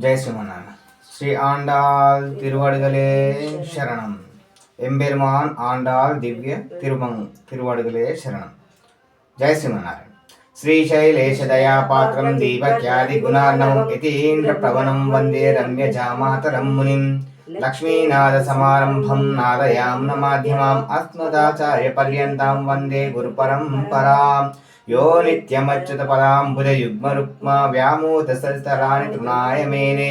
ஜெய் ஸ்ரீமன்னாராயண. ஸ்ரீ ஆண்டாள் திருவடிகளே சரணம். எம்பெருமான் ஆண்டாள் திவ்ய திருவடிகளே சரணம். ஜெய் ஸ்ரீமன்னாராயண. श्रीशैलेशदया पात्रं दीपक्यादिगुणार्णवं यतीन्द्रप्रवणं वन्दे रम्यजामातरं मुनिं लक्ष्मीनाथसमारम्भं नादयाम्नमाध्यमाम् अस्मदाचार्यपर्यन्तां वन्दे गुरुपरम्पराम् यो नित्यमच्युतपदाम्बुजयुग्मरुक्मा व्यामोदसरितराणि तृणाय मेने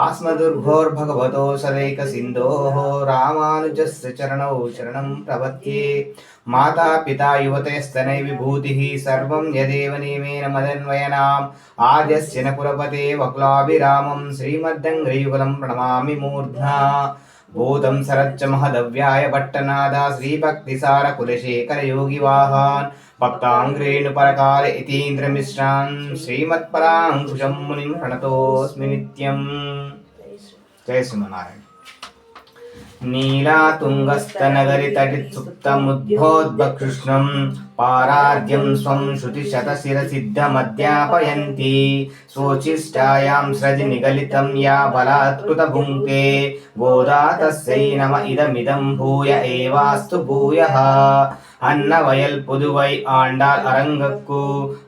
आस्मदुर्भोर्भगवतो सदैकसिन्धोः रामानुजस्य चरणौ शरणं प्रपद्ये। माता पिता युवतेस्तनय विभूतिः सर्वं यदेव नियमेन मदन्वयनाम् आद्यस्य न कुलपते वकुलाभिरामं श्रीमद्दङ्घ्रियुगलं प्रणमामि मूर्ध्ना। भूतं सरच्च महदव्याय भट्टनादा श्रीभक्तिसारकुलशेखरयोगिवाहान् भक्ताङ्घ्रेणुपरकाल इतीन्द्रमिश्रान् श्रीमत्पराङ्कुशं मुनिं प्रणतोऽस्मि नित्यम्। जय श्रीमन्नारायण। नीलातुङ्गस्तनगरितटित्सुप्तमुद्भोद्भकृष्णं पाराद्यं स्वं श्रुतिशतशिरसिद्धमध्यापयन्ती स्वोच्छिष्टायां स्रजि निगलितं या बलात्कृत भुङ्क्ते गोदा तस्यै नम इदमिदं भूय एवास्तु भूयः। அன்னவயல் புதுவை ஆண்டாள் அரங்கக்கு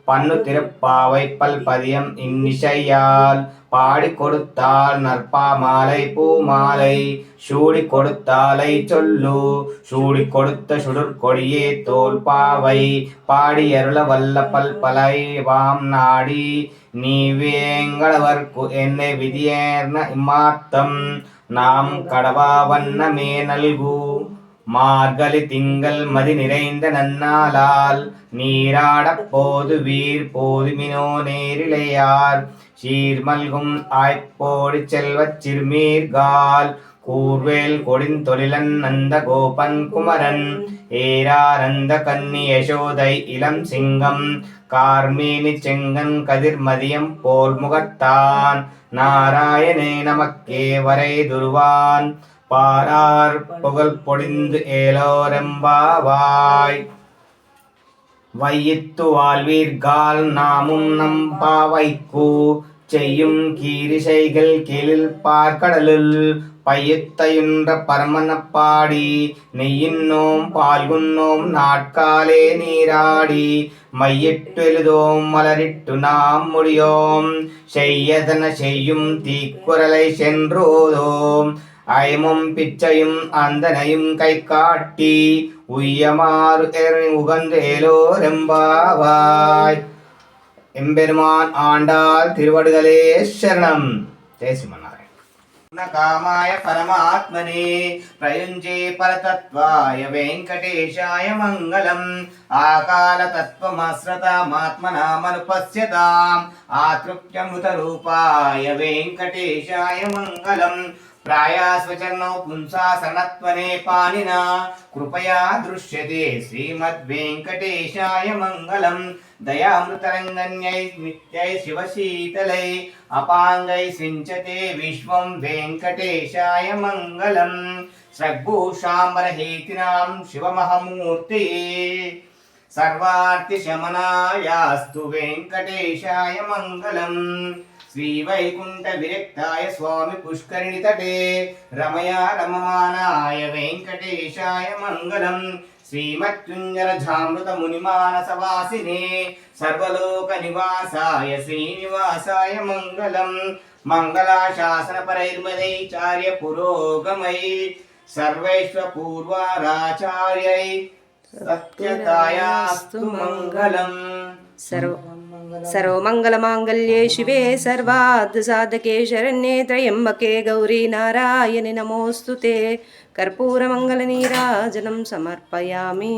பன்னு திருப்பாவை பல்பதியம் இன்னிசையால் பாடி கொடுத்தாள் நற்பா மாலை பூ மாலை சூடி கொடுத்தாலை சொல்லு சூடி கொடுத்த சுடர் கொடியே தோல் பாவை பாடி அருள வல்ல பல்பலை வாம் நாடி நீவேங்களவர்க்கு என்னை விதியேர்ன இம்மாத்தம் நாம் கடவா வண்ணமே நல்கு மார்கழி திங்கள் மதி நிறைந்த நன்னாளால் நீராடப் போது வீர் போதுமினோ நேரிழையார் சீர்மல்கும் ஆய்ப்போடி செல்வச் சிறுமீர்கால் கூர்வேல் கொடிந்தொழிலன் நந்த கோபன் குமரன் ஏரானந்த கன்னி யசோதை இளம் சிங்கம் கார்மேனி செங்கன் கதிர் மதியம் போல் முகத்தான் நாராயணே நமக்கே வரை துருவான் பாரார் புகழ் பொடிந்து ஏலோரெம்பாவாய் வையித்து வாழ்வீர்கால் நாமும் நம்பாவைக்கு செய்யும் கீரிசைகள் கீழில் பார்க்கடலுள் பையுத்தையுன்ற பரமனப்பாடி நெய்யின்னோம் பால்குன்னோம் நாட்காலே நீராடி மையிட்டு எழுதோம் மலரிட்டு நாம் முடியோம் செய்யதன செய்யும் தீக்குறளை சென்றோதோம் ஐமும் பிச்சையும் அந்தனையும் கை காட்டி உய்யமாறு உகந்தேலோரெம்பாவாய். எம்பெருமான் ஆண்டாள் திருவடிகளே சரணம். ஜெய் ஸ்ரீமன்னாராயண. காமாய பரமாத்மனே பிரயுஞ்சே பரதத்வாய வெங்கடேஷாய மங்களம் ஆகால தத்துவமாஸ்ரதாமாத்மனாமனுபஸ்யதாம் ஆத்ருப்யமுதரூபாய வெங்கடேஷாய மங்களம் प्रायास्वचरणौ पुंसा शरणत्वने पाणिना कृपया दृश्यते श्रीमद्वेङ्कटेशाय मङ्गलम् दयामृतरङ्गन्यै नित्यै शिवशीतलै अपाङ्गै सिञ्चते विश्वं वेङ्कटेशाय मङ्गलम् सर्वभूषाम्बरहेतिनां शिवमहामूर्तये सर्वार्तिशमनायास्तु वेङ्कटेशाय मङ्गलम् श्रीवैकुण्ठ विरक्ताय स्वामी पुष्करिणी तटे रमया रममानाय वेङ्कटेशाय मङ्गलम् श्रीमत्युञ्जरझामृत मुनिमानसवासिने सर्वलोकनिवासाय श्रीनिवासाय मङ्गलम् मङ्गलाशासनपरैर्मदैचार्य पुरोगमै सर्वैश्वपूर्वाराचार्यै सत्यतायास्तु मङ्गलम्। सर्वमङ्गलमाङ्गल्ये शिवे सर्वार्थसाधके शरण्ये त्र्यम्बके गौरी नारायणि नमोऽस्तु ते। कर्पूरमङ्गलनीराजनं समर्पयामि।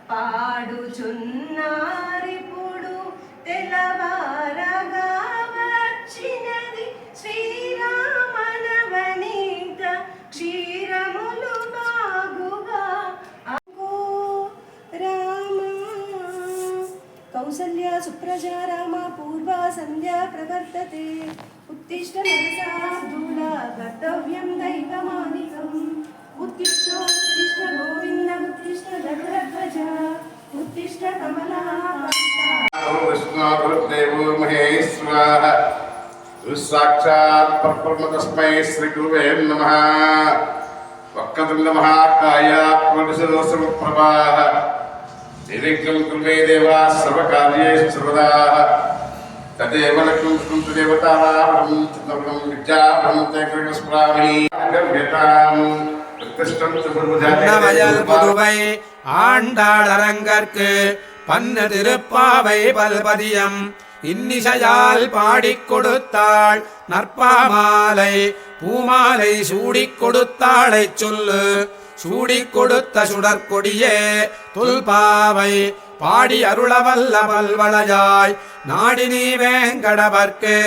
పాడుచున్నా कौसल्या सुप्रजा रामा पूर्वा सन्ध्या प्रवर्तते उत्तिष्ठ नरसार्दूला कर्तव्यं दैवमानिकम् उत्तिष्ठ गोविन्द उत्तिष्ठ गरुडध्वज उत्तिष्ठ कमलाकान्ता विष्णुदेवो महेश्वरः साक्षात् परब्रह्मतस्मै श्रीगुरुवे नमः वक्रतुण्डमहाकाय कोटिसूर्यसमप्रभाः निर्विघ्नं कुर्मे देवा सर्वकार्येषु सर्वदा तदेव लक्ष्मीं देवतानां चित्तवनं विद्याभ्रं ते कृष्णस्वामी गम्यतां प्रतिष्ठं நவயல் புதுவை ஆண்டாளரங்கற்கு பன்னு திருப்பாவை பல்பதியம் இன்னிசையால் பாடிக் கொடுத்தாள் நற்பாமாலை பூமாலை சூடிக் கொடுத்தாளைச் சொல்லு சூடிக் கொடுத்த சுடற்கொடியே துல்பாவை பாடி அருளவல்ல பல்வளையாய் நாடினி வேங்கடவர்க்கு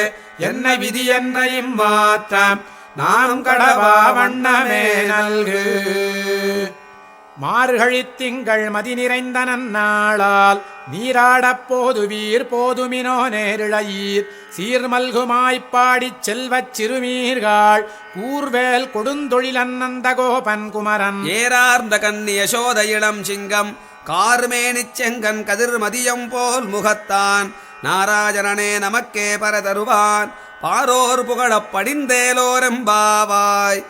என்ன விதி என்ற இம்மாற்றம் நானும் கடவா வண்ணமே நல்கு. மார்கழித் திங்கள் மதி நிறைந்த நன்னாளால் நீராடப் போதுவீர் போதுமினோ நேரிழையீர் சீர்மல்குமாய்ப்பாடிச் செல்வச் சிறுமீர்கள் கூர்வேல் கொடுந்தொழிலன்னந்த கோபன் குமரன் ஏறார்ந்த கண்ணி யசோத இளம் சிங்கம் கார்மேனிச் செங்கன் கதிர் மதியம் போல் முகத்தான் நாராஜனனே நமக்கே பரதருவான் பாரோர் புகழப் படிந்தேலோரெம்பாவாய்.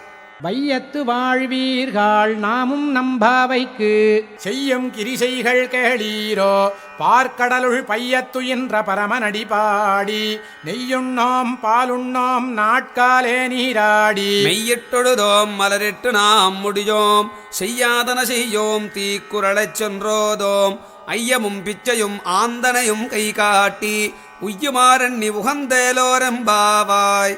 வையத்து வாழ்வீர்கள் நாமும் நம்பாவைக்கு செய்யும் கிரிசைகள் கேளீரோ பார்க்கடலுள் பையத்துயின்ற பரமனடி பாடி நெய்யுண்ணோம் பாலுண்ணோம் நாட்காலே நீராடி மெய்யிட்டொழுதோம் மலரிட்டு நாம் முடியோம் செய்யாதன செய்யோம் தீக்குறளைச் சென்றோதோம் ஐயமும் பிச்சையும் ஆந்தனையும் கை காட்டி உய்யுமாறண்ணி உகந்தேலோரெம்பாவாய்.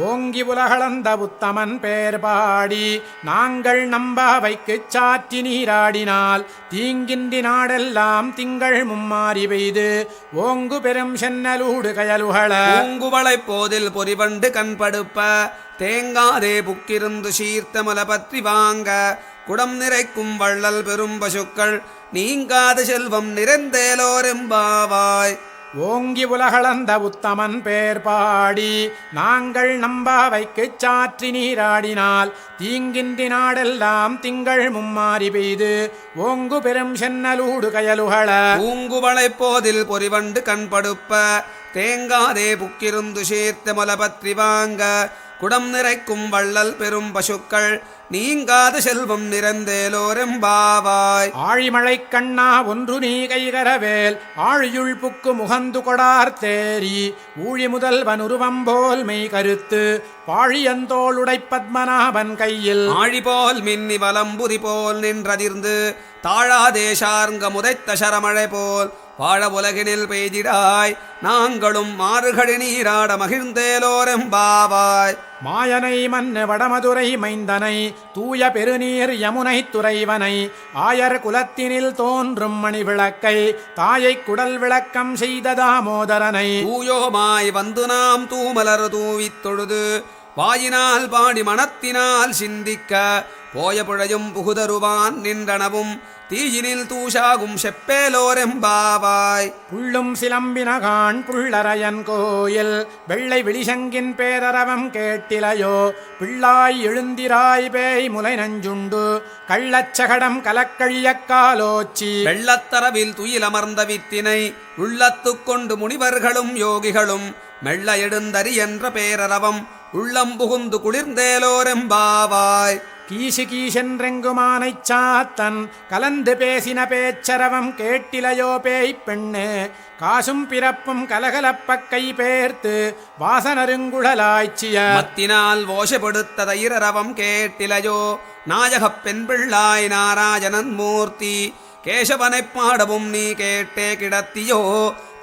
ஓங்கி உலகளந்த உத்தமன் பேர் பாடி நாங்கள் நம்பாவைக்குச் சாற்றி நீராடினால் தீங்கின்றி நாடெல்லாம் திங்கள் மும்மாறி பெய்து ஓங்கு பெரும் சென்னலூடு கயலுகள பூங்குவளைப் போதில் பொறிவண்டு கண்படுப்ப தேங்காதே புக்கிருந்து சீர்த்தமுல பற்றி வாங்க குடம் நிறைக்கும் வள்ளல் பெரும் பசுக்கள் நீங்காத செல்வம் நிறைந்தேலோரெம்பாவாய். ஓங்கி உலகளந்த உத்தமன் பேர் பாடி நாங்கள் நம்பாவைக்குச் சாற்றி நீராடினால் தீங்கின்றி நாடெல்லாம் திங்கள் மும்மாறி பெய்து ஓங்கு பெரும் சென்னலூடு கயலுகள பூங்குவளைப் போதில் பொறிவண்டு கண்படுப்ப தேங்காதே புக்கிருந்து சீர்த்தமுல பற்றி வாங்க குடம் நிறைக்கும் வள்ளல் பெரும் பசுக்கள் நீங்காத செல்வம் நிறைந்தேலோரெம்பாவாய். ஆழிமழைக் கண்ணா ஒன்று நீ கைகரவேல் ஆழியுள் புக்கு முகந்து கொடார் தேரி ஊழி முதல்வன் உருவம் போல் மெய் கருத்து பாழியந்தோளுடை பத்மநாபன் கையில் ஆழி போல் மின்னி வலம்புரி போல் நின்றதிர்ந்து தாழாதேசார்ங்க முதைத்த சரமழை போல் வாழ உலகினில் பெய்திடாய் நாங்களும் மாறுகடி நீராட மகிழ்ந்தேலோரெம்பாவாய். மாயனை மன்னு வடமதுரை மைந்தனை தூய பெருநீர் யமுனை துறைவனை ஆயர் குலத்தினில் தோன்றும் மணி விளக்கை தாயை குடல் விளக்கம் செய்த தாமோதரனை தூயோமாய் வந்து நாம் தூமலர் தூவித் தொழுது வாயினால் பாடி மனத்தினால் சிந்திக்க போய புழையும் புகுதருவான் நின்றனவும் தீயினில் தூஷாகும் செப்பேலோரெம்பாவாய். புள்ளும் சிலம்பினகான் புள்ளரையன் கோயில் வெள்ளை விழிசங்கின் பேரரவம் கேட்டிலையோ பிள்ளாய் எழுந்திராய் பேய் முலை நஞ்சுண்டு கள்ளச்சகடம் கலக்கழியக் காலோச்சி வெள்ளத்தரவில் துயிலமர்ந்த வித்தினை உள்ளத்துக் கொண்டு முனிவர்களும் யோகிகளும் மெல்ல எழுந்தறி என்ற பேரரவம் உள்ளம் புகுந்து குளிர்ந்தேலோரெம்பாவாய். கீசு கீசென்றெங்குமானைச் சாத்தன் கலந்து பேசின பேச்சரவம் கேட்டிலையோ பேய் பெண்ணே காசும் பிறப்பும் கலகலப்பக் கை பேர்த்து வாசனருங்குழலாய்ச்சிய மத்தினால் ஓஷப்படுத்த தைரரவம் கேட்டிலையோ நாயகப் பெண் பிள்ளாய் நாராயணன் மூர்த்தி கேசவனைப் பாடவும் நீ கேட்டே கிடத்தியோ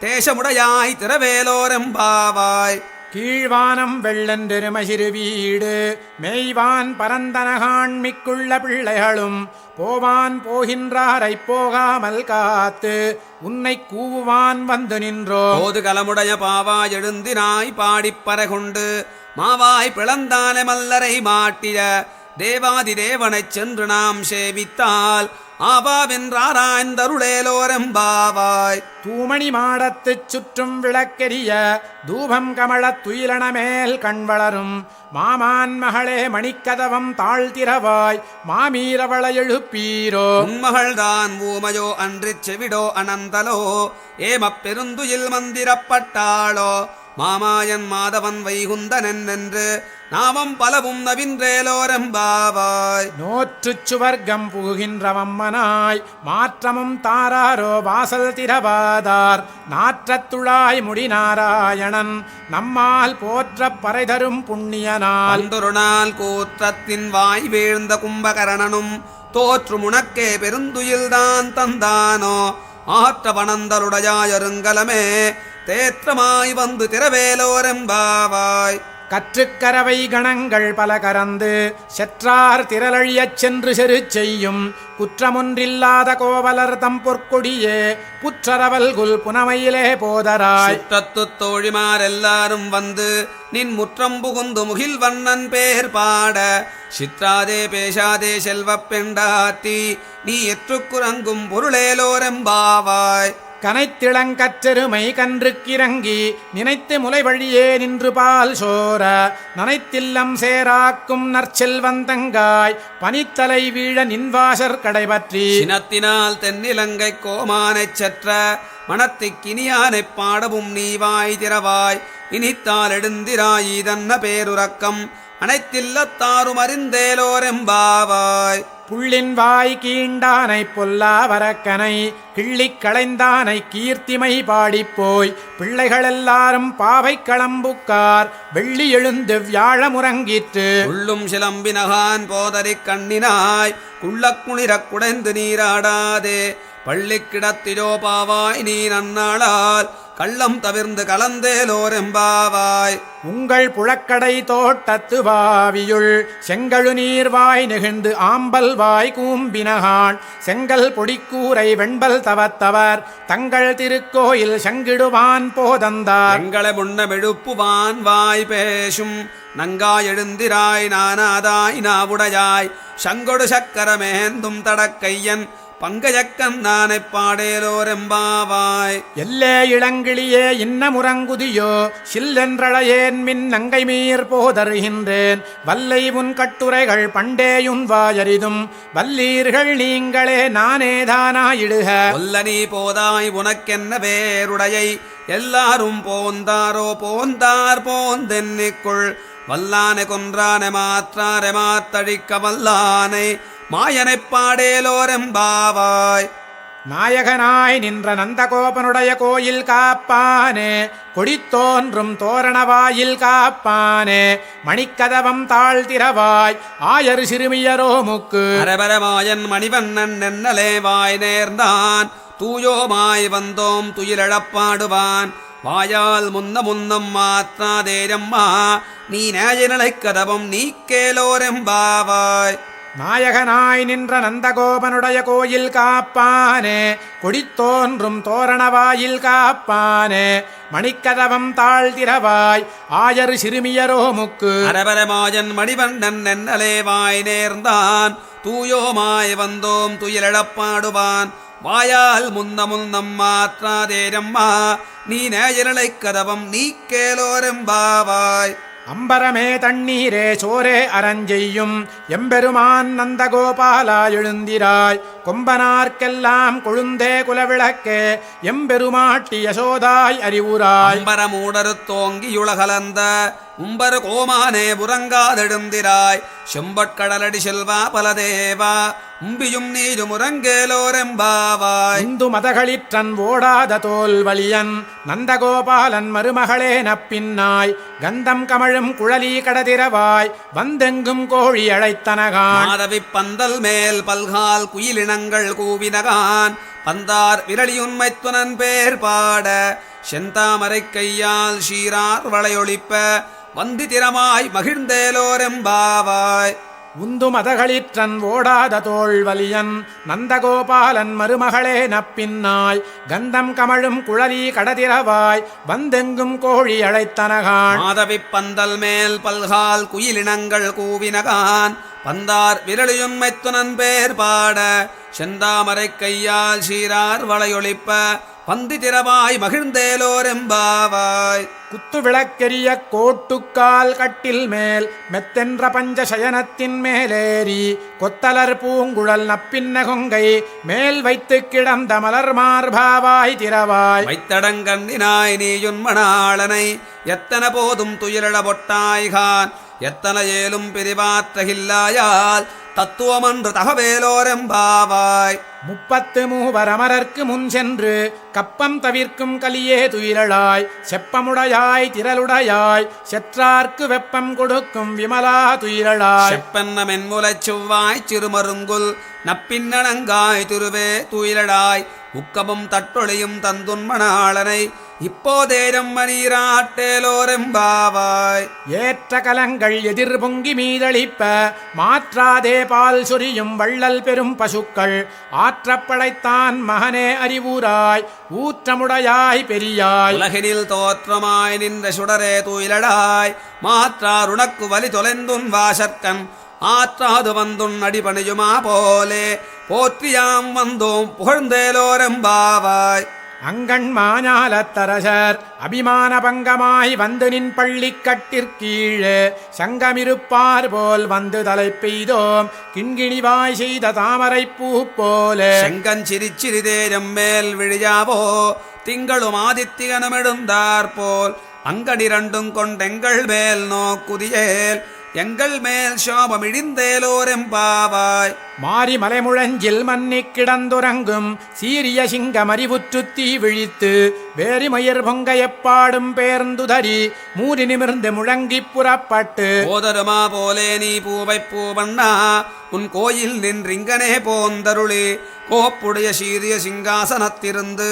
தேசமுடையாய் திரவேலோரெம்பாவாய். கீழ்வானம் வெள்ளென்றெருமசிறு வீடு மெய்வான் பரந்தனகாண்மிக்குள்ள பிள்ளைகளும் போவான் போகின்றாரைப் போகாமல் காத்து உன்னை கூவுவான் வந்து நின்றோ போது கலமுடைய பாவாய் எழுந்தினாய் பாடிப்பறகுண்டு மாவாய் பிளந்தான மல்லரை மாட்டிய தேவாதி தேவனைச் சென்று நாம் சேவித்தால் ஆபாவென்றாராய்ந்தருளேலோரெம்பாவாய். தூமணி மாடத்துச் சுற்றும் விளக்கெரிய தூபம் கமழத் துயிலணமேல் கண் வளரும் மாமான் மகளே மணிக்கதவம் தாழ்த்திரவாய் மாமீரவள எழுப்பீரோ. உன்மகள்தான் ஊமையோ அன்றிச் செவிடோ அனந்தலோ ஏமப் பெருந்துயில் மந்திரப்பட்டாளோ மாமாயன் மாதவன் வைகுந்தனென் என்று நாமம் பலவும் நவின்றேலோரெம்பாவாய். நோற்றுச் சுவர்க்கம் புகுகின்றவம்மனாய் மாற்றமும் தாராரோ வாசல் திரவாதார் நாற்றத்துழாய் முடிநாராயணன் நம்மால் போற்றப் பறைதரும் புண்ணியனால். அந்தொரு நாள் கூற்றத்தின் வாய் வீழ்ந்த கும்பகரணனும் தோற்று முனக்கே பெருந்துயில்தான் தந்தானோ ஆற்ற வனந்தருடையாயருங்கலமே தேற்றமாய் வந்து திரவேலோரெம்பாவாய். கற்றுக்கரவை கணங்கள் பல கறந்து செற்றார் திரளழியச் சென்று செரு செய்யும் குற்றமொன்றில்லாத கோவலர் தம் பொற்கொடியே புற்றரவல்குல் புனமையிலே போதராய். சுற்றத்துத் தோழிமாரெல்லாரும் வந்து நின் முற்றம் புகுந்து முகில் வண்ணன் பேர் பாட சித்ராதே பேசாதே செல்வப் பெண்டாத்தி நீ எற்றுக்குறங்கும் பொருளேலோரெம்பாவாய். கனைத்திளங்கற்றெருமை கன்றுக்கிறங்கி நினைத்து முலை வழியே நின்று பால் சோர நனைத்தில்லம் சேராக்கும் நற்செல்வந்தங்காய் பனித்தலை வீழ நின்வாசற் கடைபற்றி சினத்தினால் தென்னிலங்கை கோமானைச் செற்ற மனத்திக்கினியானைப் பாடவும் நீ வாய் திறவாய் இனித்தால் எடுந்திராயீதன்ன பேருறக்கம் அனைத்தில்லத்தாரும் அறிந்தேலோரெம்பாவாய். புள்ளின் வாய் கீண்டானை பொல்லா வரக்கனை கிள்ளிக் களைந்தானை கீர்த்திமை பாடிப்போய் பிள்ளைகளெல்லாரும் பாவை களம்புக்கார் வெள்ளி எழுந்து வியாழமுறங்கிற்று. உள்ளும் சிலம்பினகான் போதரிக் கண்ணினாய் குள்ளக் குளிரக் குடைந்து நீராடாதே பள்ளிக் கிடத்திலோ பாவாய் நீ நன்னாளால் கள்ளம் தவிர்ந்து கலந்தேலோரெம்பாவாய். உங்கள் புழக்கடை தோட்டத்து வாவியுள் செங்கழு நீர்வாய் நெகிழ்ந்து ஆம்பல் வாய் கூம்பினகான் செங்கல் பொடிக்கூரை வெண்பல் தவத்தவர் தங்கள் திருக்கோயில் சங்கிடுவான் போதந்தார். எங்களை முன்னமெழுப்புவான் வாய் பேசும் நங்காய் எழுந்திராய் நானாதாய் நாவுடையாய் சங்கொடு சக்கரமேந்தும் தடக்கையன் பங்கஜக்கன் நானை பாடேலோரெம்பாவாய். எல்லே இளங்கிளியே இன்ன முறங்குதியோ சில்லென்றழையேன் மின் நங்கை மீர் போதருகின்றேன் வல்லை உன் கட்டுரைகள் பண்டேயுன் வாயரிதும் வல்லீர்கள் நீங்களே நானேதானாயிடுக. ஒல்ல நீ போதாய் உனக்கென்ன வேருடையை எல்லாரும் போந்தாரோ போந்தார் போந்தென்னிக்குள் வல்லானை கொன்றானை மாற்றாரை மாத்தழிக்க வல்லானை மாயனைப் பாடேலோரெம்பாவாய். நாயகனாய் நின்ற நந்தகோபனுடைய கோயில் காப்பானே கொடித்தோன்றும் தோரணவாயில் காப்பானே மணிக்கதவம் தாழ்த்திரவாய் ஆயர் சிறுமியரோ முக்கு அரபரமாயன் மணிவண்ணன் நென்னலே வாய் நேர்ந்தான் தூயோமாய் வந்தோம் துயிலழப்பாடுவான் வாயால் முன்னம் மாற்றாதேரம்மா நீ நேயநிலைக் கதவம் நீக்கேலோரெம்பாவாய். நாயகனாய் நின்ற நந்தகோபனுடைய கோயில் காப்பானே கொடித்தோன்றும் தோரணவாயில் காப்பானே மணிக்கதவம் தாழ்த்திரவாய் ஆயர் சிறுமியரோ முக்கு அரபரமாயன் மணிவண்ணன் நென்னலே வாய் நேர்ந்தான் தூயோமாய் வந்தோம் துயிலழப்பாடுவான் வாயால் முன்னம் மாற்றாதேரம்மா நீ நேயநிலைக் கதவம் நீக்கேலோரெம்பாவாய். அம்பரமே தண்ணீரே சோரே அரஞ்செய்யும் எம்பெருமான் நந்தகோபாலா எழுந்திராய் கொம்பனார்க்கெல்லாம் கொழுந்தே குலவிளக்கே எம்பெருமாட்டி யசோதாய் அறிவுராய். அம்பரமூடரு தோங்கியுலகலந்த உம்பரு கோமானே புறங்காதெழுந்திராய் செம்பட்கடலடி செல்வா பலதேவா உம்பியும் நீரும் உறங்கேலோரெம்பாவாய். இந்து மதகளிற்றன் ஓடாத தோல் வலியன் நந்தகோபாலன் மருமகளே நப்பின்னாய் கந்தம் கமழும் குழலி கடதிரவாய் வந்தெங்கும் கோழி அழைத்தனகான். மாதவி பந்தல் மேல் பல்கால் குயிலினங்கள் கூவினகான் பந்தார் விரலியுண்மைத்துனன் பேர் பாட செந்தாமரை கையால் ஷீரார் வளையொழிப்ப வந்தி திறமாய் மகிழ்ந்தேலோரெம்பாவாய். உந்து மதகளிற்றன் ஓடாத தோள் வலியன் நந்தகோபாலன் மருமகளே நப்பின்னாய் கந்தம் கமழும் குழலி கடதிரவாய் வந்தெங்கும் கோழி அழைத்தனகான். மாதவி பந்தல் மேல் பல்கால் குயிலினங்கள் கூவினகான் பந்தார் விரலியும் மைத்துனன் பேர் பாட செந்தாமரை கையால் சீரார் வளையொளிப்ப பந்தி திறவாய் மகிழ்ந்தேலோரெம்பாவாய். குத்து விளக்கெரிய கோட்டுக்கால் கட்டில் மேல் மெத்தென்ற பஞ்ச சயனத்தின் மேலேறி கொத்தலர் பூங்குழல் நப்பின்ன கொங்கை மேல் வைத்து கிடந்த மலர் மார்பாவாய் திறவாய். வைத்தடங்கண்ணினாய் நீயுன் மணாளனை எத்தன போதும் துயிலழ பொட்டாய்கான் எத்தன ஏலும் பிரிவாற்றகில்லாயால் தத்துவமன்று தகவேலோரெம்பாவாய். 33 அமரர்க்கு முன் சென்று கப்பம் தவிர்க்கும் கலியே துயிலழாய் செப்பமுடையாய் திரளுடையாய் செற்றார்க்கு வெப்பம் கொடுக்கும் விமலா துயிலழாய். செப்பன்ன மென்முலைச் செவ்வாய் சிறுமருங்குல் நப்பின்னணங்காய் திருவே துயிலழாய் உக்கமும் தட்டொழியும் தந்துன்மணாளனை இப்போதேரம் மணீராட்டேலோரெம்பாவாய். ஏற்ற கலங்கள் எதிர் பொங்கி மீதளிப்ப மாற்றாதே பால் சொரியும் வள்ளல் பெரும் பசுக்கள் ஆற்றப்படைத்தான் மகனே அறிவுராய் ஊற்றமுடையாய் பெரியாய். உலகினில் தோற்றமாய் நின்ற சுடரே துயிலடாய் மாற்றார் உனக்கு வலி தொலைந்துன் வாசற்கண் ஆற்றாது வந்துன் அடிபணியுமா போலே போற்றியாம் வந்தோம் புகழ்ந்தேலோரெம்பாவாய். அங்கண் மாஞாலத்தரசர் அபிமான பங்கமாய் வந்து நின் பள்ளிக்கட்டிற்கீழே சங்கமிருப்பார் போல் வந்து தலை பெய்தோம் கிண்கிணிவாய் செய்த தாமரை பூ போலே. செங்கஞ்சிரிச்சிறிதேரம் மேல் விழியாவோ திங்களும் ஆதித்தியனுமிடுந்தார் போல் அங்கடிரண்டும் கொண்டெங்கள் மேல் நோக்குதியேல் எங்கள் மேல் சோபமிழிந்தேலோரெம்பாவாய். மாறி மலைமுழஞ்சில் மன்னி கிடந்துறங்கும் சீரிய சிங்கம் அறிவுற்று தீ விழித்து வேரிமயிர் பொங்க எப்பாடும் பேர்ந்துதறி மூறி நிமிர்ந்து முழங்கி புறப்பட்டு போதருமா போலே நீ பூவை பூவண்ணா உன் கோயில் நின்றிங்கனே போந்தருளி கோப்புடைய சீரிய சிங்காசனத்திருந்து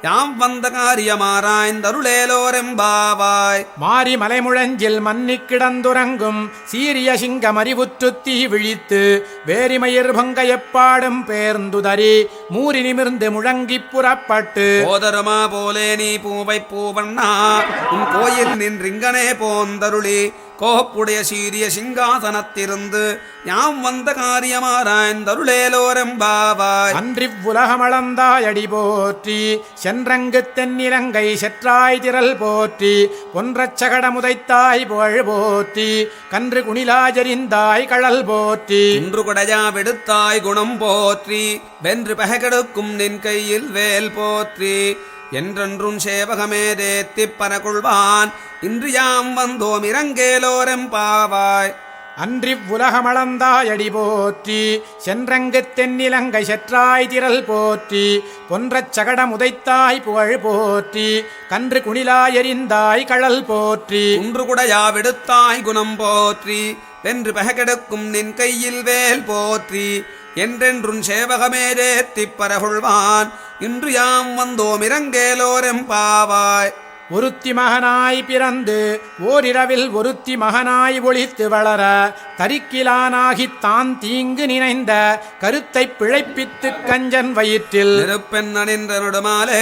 யாம் வந்த காரியமாராய்ந்தருளேலோரெம்பாவாய். மாறி மலைமுழஞ்சில் மன்னி கிடந்துறங்கும் சீரிய சிங்கம் அறிவுற்று தீ விழித்து வேரிமயிர் பொங்க எப்பாடும் பேர்ந்துதறி மூறி நிமிர்ந்து முழங்கி புறப்பட்டு போதருமா போலே நீ பூவை பூவண்ணா உன் கோயில் நின்றிங்கனே போந்தருளி கோப்புடைய சீரிய சிங்காசனத்திருந்து யாம் வந்த காரியமாராய்ந்தருளேலோரெம்பாவாய். அன்றிவ்வுலகமளந்தாயடி போற்றி சென்றங்கு தென்னிலங்கை செற்றாய் திரள் போற்றி பொன்றச் சகடமுதைத்தாய் புகழ் போற்றி கன்று குணிலாஜரிந்தாய் கழல் போற்றி இன்று குடையா விடுத்தாய் குணம் போற்றி வென்று பககெடுக்கும் நின் கையில் வேல் போற்றி என்றென்றும் சேவகமே தேத்திப் பரகுள்வான் இன்று யாம் வந்தோம் இறங்கேலோரெம்பாவாய். அன்றிவ்வுலகமளந்தாயடி போற்றி சென்றங்கு தென்னிலங்கை செற்றாய் திரள் போற்றி பொன்றச் சகடமுதைத்தாய் புகழ் போற்றி கன்று குணிலாயரிந்தாய் கழல் போற்றி இன்று குடையா விடுத்தாய் குணம் போற்றி வென்று பககெடுக்கும் நின் கையில் வேல் போற்றி என்றென்றும் சேவகமே தேத்திப் பரகுள்வான் இன்று யாம் வந்தோம் இறங்கேலோரெம்பாவாய். ஒருத்தி மகனாய் பிறந்து ஓரிரவில் ஒருத்தி மகனாய் ஒளித்து வளர தரிக்கிலானாகித் தான் தீங்கு நினைந்த கருத்தை பிழைப்பித்து கஞ்சன் வயிற்றில் நெருப்பென்ன நின்ற நொடுமாலே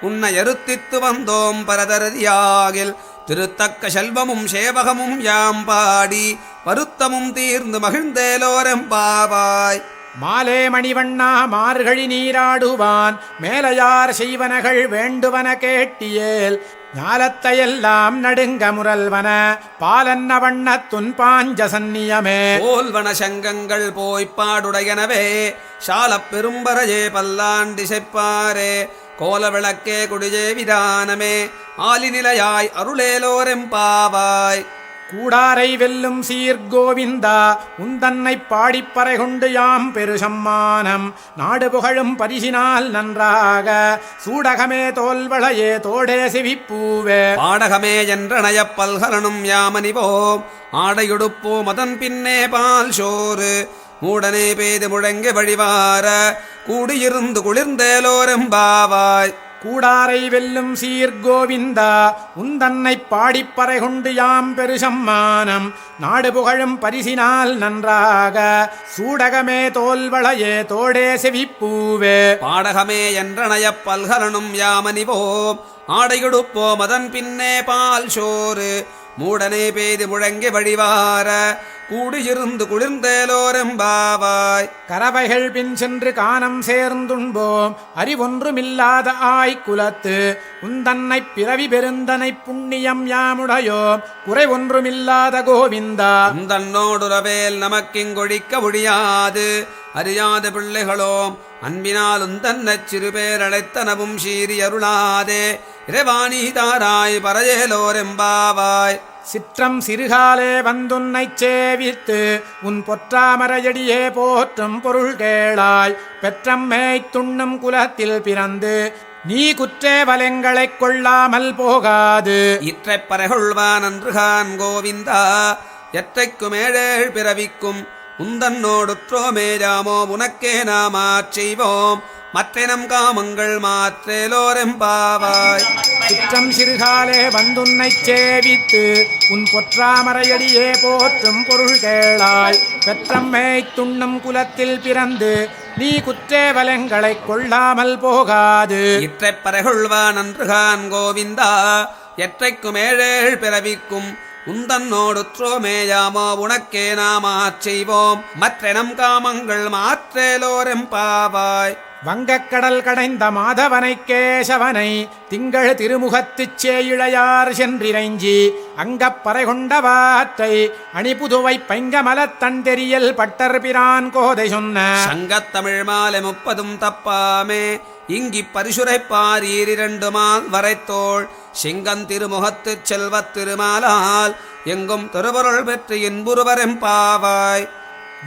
உன்னை அறுத்தித்து வந்தோம் பரதரதியாகில் திருத்தக்க செல்வமும் சேவகமும் யாம் பாடி வருத்தமும் தீர்ந்து மகிழ்ந்தேலோரெம்பாவாய். மாலே மணிவண்ணா மார்கழி நீராடுவான் மேலையார் செய்வனகள் வேண்டுவன கேட்டியேல் ஞாலத்தையெல்லாம் நடுங்க முரல்வன பாலன்ன வண்ணத்துன் பாஞ்ச சந்நியமே போல்வன சங்கங்கள் போய்ப்பாடுடையனவே சாலப் பெரும்பரையே பல்லாண்டிசைப்பாரே கோல விளக்கே குடிஜே விதானமே ஆலிநிலையாய் அருளேலோரெம்பாவாய். கூடாரை வெல்லும் சீர்கோவிந்தா உந்தன்னை பாடிப்பறை கொண்டு யாம் பெரு சம்மானம் நாடு புகழும் பரிசினால் நன்றாக சூடகமே தோல்வளையே தோடே செவிப்பூவே பாடகமே என்றனையப் பல்கலனும் யாமணிவோம் ஆடையுடுப்போம் அதன் பின்னே பால் சோறு மூடனே பேது முழங்கி வழிவார கூடியிருந்து குளிர்ந்தேலோரெம்பாவாய். கூடாரை வெல்லும் சீர்கோவிந்தா உந்தன்னை பாடிப்பறை கொண்டு யாம் பெரு சம்மானம் நாடு புகழும் பரிசினால் நன்றாக சூடகமே தோல்வளையே தோடே செவிப்பூவே பாடகமே என்றனையப் பல்கலனும் யாமணிவோம் ஆடையுடுப்போம் அதன் பின்னே பால் சோறு மூடனே பேது முழங்கி வழிவார கூடியிருந்து குளிர்ந்தேலோரெம்பாவாய். கரவைகள் பின் சென்று காணம் சேர்ந்துண்போம் அறிவொன்றுமில்லாத ஆய்குலத்து உந்தன்னைப் பிறவி பெருந்தனை புண்ணியம் யாமுடையோம் குறை ஒன்றுமில்லாத கோவிந்தா. உந்தன்னோடுறவேல் நமக்கிங்கொழிக்க ஒழியாது அறியாத பிள்ளைகளோம் அன்பினால் உந்தன்னச் சிறுபேரழைத்தனவும் சீறி அருளாதே இறைவாணி தாராய் பரையேலோரெம்பாவாய். சிற்றம் சிறுகாலே வந்துன்னைச் சேவித்து உன் பொற்றாமரையடியே போற்றும் பொருள் கேளாய். பெற்றம் மேய்த்துண்ணும் குலத்தில் பிறந்து நீ குற்றேவலங்களைக் கொள்ளாமல் போகாது. இற்றைப் பறைகொள்வான் அன்றுகான் கோவிந்தா எற்றைக்குமேழேழ் பிறவிக்கும் உந்தன்னோடுற்றோமேயாமோ உனக்கே நாமாச் செய்வோம் மற்றினம் காமங்கள் மாற்றேலோரெம்பாவாய். சிற்றம் சிறுகாலே வந்துன்னைச் சேவித்து உன் பொற்றாமரையடியே போற்றும் பொருள் கேளாய். பெற்றம் மேய்த்துண்ணும் குலத்தில் பிறந்து நீ குற்றேவலங்களைக் கொள்ளாமல் போகாது. இற்றைப் பறைகொள்வான் அன்றுகான் கோவிந்தா எற்றைக்குமேழேழ் பிறவிக்கும் உந்தன்னோடுற்றோமேயாமோ உனக்கே நாமாச் செய்வோம் மற்றெனம் காமங்கள் மாற்றேலோரெம்பாவாய். வங்கக்கடல் கடைந்த மாதவனை கேசவனை திங்கள் திருமுகத்துச் சேயிழையார் சென்றிரைஞ்சி அங்கப்பறை கொண்டவாற்றை அணிபுதுவை பைங்கமலத் தண்டெரியல் பட்டர் பிரான் கோதை சொன்ன சங்கத்தமிழ் மாலை 30 தப்பாமே இங்கிப் பரிசுரைப்பார் ஈரிரண்டுமால் வரைத்தோள் சிங்கன் திருமுகத்துச் செல்வத் திருமாலால் எங்கும் திருவருள் பெற்று இன்புருவரெம்பாவாய்.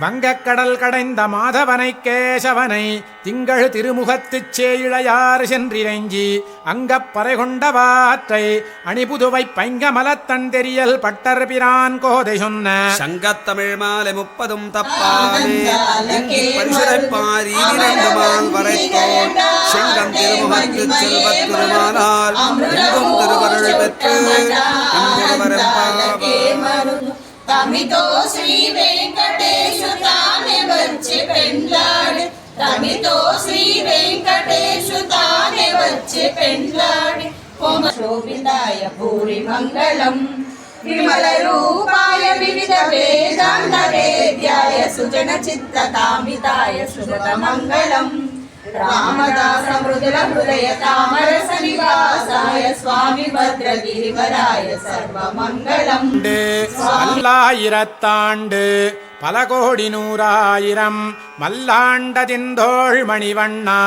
வங்கக்கடல் கடைந்த மாதவனை கேசவனை திங்கள் திருமுகத்துச் சேயிழையார் சென்றிரைஞ்சி அங்கப்பறை கொண்டவாற்றை அணிபுதுவை பைங்கமலத் தண்டெரியல் பட்டர் பிரான் கோதை சொன்ன சங்கத்தமிழ் மாலை 30 தப்பாமே இங்கிப் பரிசுரைப்பார் ஈரிரண்டுமால் வரைத்தோள் சிங்கன் திருமுகத்துச் செல்வத் திருமாலால் எங்கும் திருவருள் பெற்று இன்புருவரெம்பாவாய். తమితో శ్రీ వెంకటేశు తానే వచ్చి పెండ్లాడి తమితో శ్రీ వెంకటేశు తానే వచ్చి పెండ్లాడి శోభితాయ భూరి మంగళం విమల రూపాయ వివిధ వేదాంత వేద్యాయ సుజన చిత్త కామితాయ శుభద మంగళం రామదాస మృదుల హృదయ తామరస నివాసాయ స్వామి భద్రగిరివరాయ సర్వమంగళం. பல்லாயிரத்தாண்டு பல கோடி நூறாயிரம் மல்லாண்டதிந்தோள் மணிவண்ணா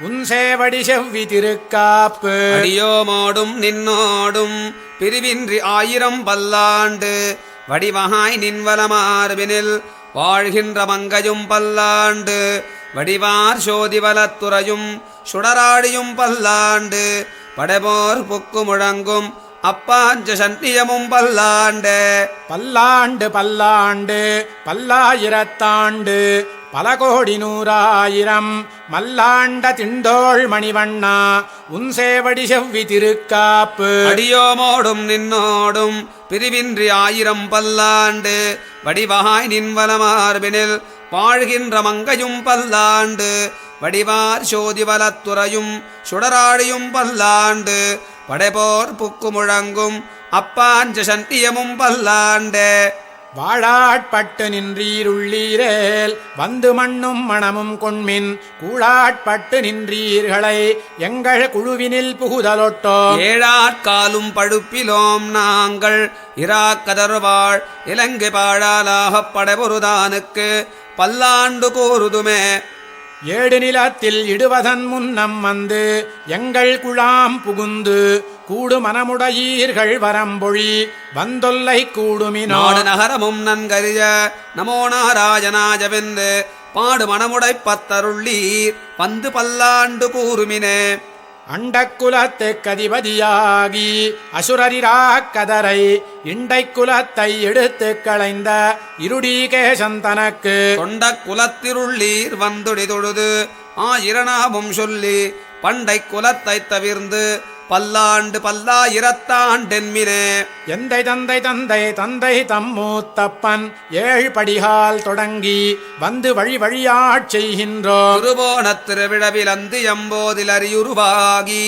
உன் சேவடி செவ்வி திருக்காப்பு. அடியோமோடும் நின்னோடும் பிரிவின்றி 1000 பல்லாண்டு வடிவகாய் நின்வலமார்பினில் வாழ்கின்ற மங்கையும் பல்லாண்டு வடிவார் சோதிவலத்துறையும் சுடராடியும் பல்லாண்டு படைபோர் புக்கு முழங்கும் அப்பாஞ்ச சன்னியமும் பல்லாண்டு. பல்லாண்டு பல்லாண்டு பல்லாயிரத்தாண்டு பல கோடி நூறாயிரம் மல்லாண்ட திண்டோள் மணிவண்ணா உன் சேவடி செவ்வி திருக்காப்பு. அடியோமோடும் நின்னோடும் பிரிவின்றி 1000 பல்லாண்டு வடிவகாய் நின்வலமார்பினில் வாழ்கின்ற மங்கையும் பல்லாண்டு வடிவார் சோதிவலத்துறையும் சுடராடியும் பல்லாண்டு படைபோர் புக்கு முழங்கும் அப்பாஞ்ச சன்னியமும் பல்லாண்டு. வாழாட்பட்டு நின்றீருள்ளீரேல் வந்து மண்ணும் மணமும் கொண்மின் கூழாட்பட்டு நின்றீர்களை எங்கள் குழுவினில் புகுதலொட்டோம். ஏழாட்காலும் படுப்பிலோம் நாங்கள் இராக்கதர்வாள் இலங்கை பாழாலாகப் படைபொருதானுக்கு பல்லாண்டு கூறுதுமே. ஏடு நிலத்தில் இடுவதன் முன்னம் வந்து எங்கள் குழாம் புகுந்து கூடு மனமுடையீர்கள் வரம்பொழி வந்தொல்லை கூடுமினோ. நாடு நகரமும் நன்கறிய நமோ நாராயணாஜவென்று பாடு மனமுடை பத்தருள்ளீர் வந்து பல்லாண்டு கூறுமினே. அண்டக்குலத்துக் கதிபதியாகி அசுரரிராக் கதரை இண்டை குலத்தை எடுத்து களைந்த இருடீகேசன் தனக்கு தொண்ட குலத்திருள்ளீர் வந்துடி தொழுது 1000 நாமம் சொல்லி பண்டை குலத்தை தவிர்ந்து பல்லாண்டு பல்லாயிரத்தாண்டென்மினே. எந்தை தந்தை தந்தை தந்தை தம்மூத்தப்பன் 7 படிகால் தொடங்கி வந்து வழி வழியாட் செய்கின்றோம். திருவோணத் திருவிழவில் அந்தியம்போதில் அறியுருவாகி